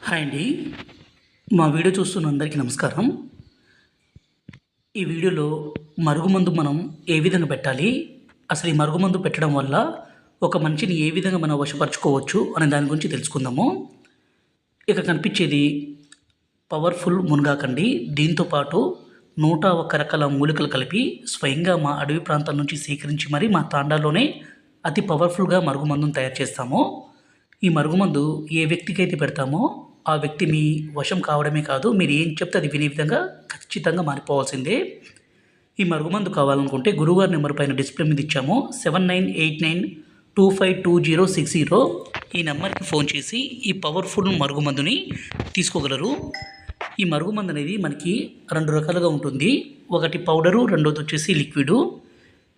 Hi అండి. మా video చూస్తున్న అందరికీ నమస్కారం. ఈ వీడియోలో మరుగుమందు మనం ఏ విధంగా పెట్టాలి, అసలు ఈ మరుగుమందు పెట్టడం వల్ల ఒక మనిషిని ఏ విధంగా మనం వశపరచుకోవచ్చు అనే దాని గురించి తెలుసుకుందాము. ఇక కనిపించేది పవర్ఫుల్ మునగాకండి. దీంతోపాటు 101 రకాల మూలికలు కలిపి స్వయంగా మా అడవి ప్రాంతం నుంచి సేకరించి మరి మా తాండాలోనే అతి పవర్ఫుల్గా మరుగుమందును తయారు చేస్తాము. ఈ మరుగుమందు ఏ వ్యక్తికి అయితే పెడతామో ఆ వ్యక్తి మీ వశం కావడమే కాదు, మీరు ఏం చెప్తే అది వినే విధంగా ఖచ్చితంగా మారిపోవాల్సిందే. ఈ మరుగుమందు కావాలనుకుంటే గురువుగారి నెంబర్ పైన డిస్ప్లే మీద ఇచ్చాము 7989252060. ఈ నెంబర్కి ఫోన్ చేసి ఈ పవర్ఫుల్ మరుగుమందుని తీసుకోగలరు. ఈ మరుగుమందు అనేది మనకి 2 రకాలుగా ఉంటుంది. ఒకటి పౌడరు, రెండోది వచ్చేసి లిక్విడు.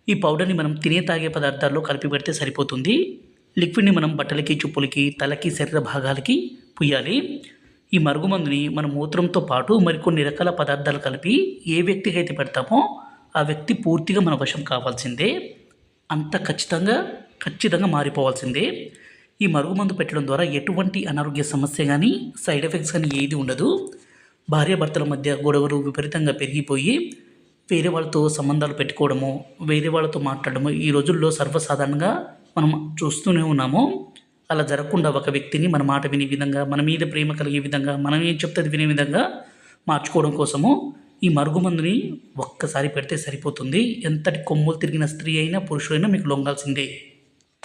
ఈ పౌడర్ని మనం తినే తాగే పదార్థాల్లో కలిపి పెడితే సరిపోతుంది. లిక్విడ్ని మనం బట్టలకి, చెప్పులకి, తలకి, శరీర భాగాలకి పుయ్యాలి. ఈ మరుగుమందుని మన మూత్రంతో పాటు మరికొన్ని రకాల పదార్థాలు కలిపి ఏ వ్యక్తికి అయితే పెడతామో ఆ వ్యక్తి పూర్తిగా మన వశం కావాల్సిందే. అంత ఖచ్చితంగా మారిపోవాల్సిందే. ఈ మరుగుమందు పెట్టడం ద్వారా ఎటువంటి అనారోగ్య సమస్య కానీ, సైడ్ ఎఫెక్ట్స్ కానీ ఏది ఉండదు. భార్యాభర్తల మధ్య గొడవలు విపరీతంగా పెరిగిపోయి వేరే వాళ్ళతో సంబంధాలు పెట్టుకోవడము, వేరే వాళ్ళతో మాట్లాడము ఈ రోజుల్లో సర్వసాధారణంగా మనం చూస్తూనే ఉన్నాము. అలా జరగకుండా ఒక వ్యక్తిని మన మాట వినే విధంగా, మన మీద ప్రేమ కలిగే విధంగా, మనం ఏం చెప్తే అది వినే విధంగా మార్చుకోవడం కోసము ఈ మరుగుమందుని ఒక్కసారి పెడితే సరిపోతుంది. ఎంతటి కొమ్ములు తిరిగిన స్త్రీ అయినా పురుషుడైనా మీకు లొంగాల్సిందే.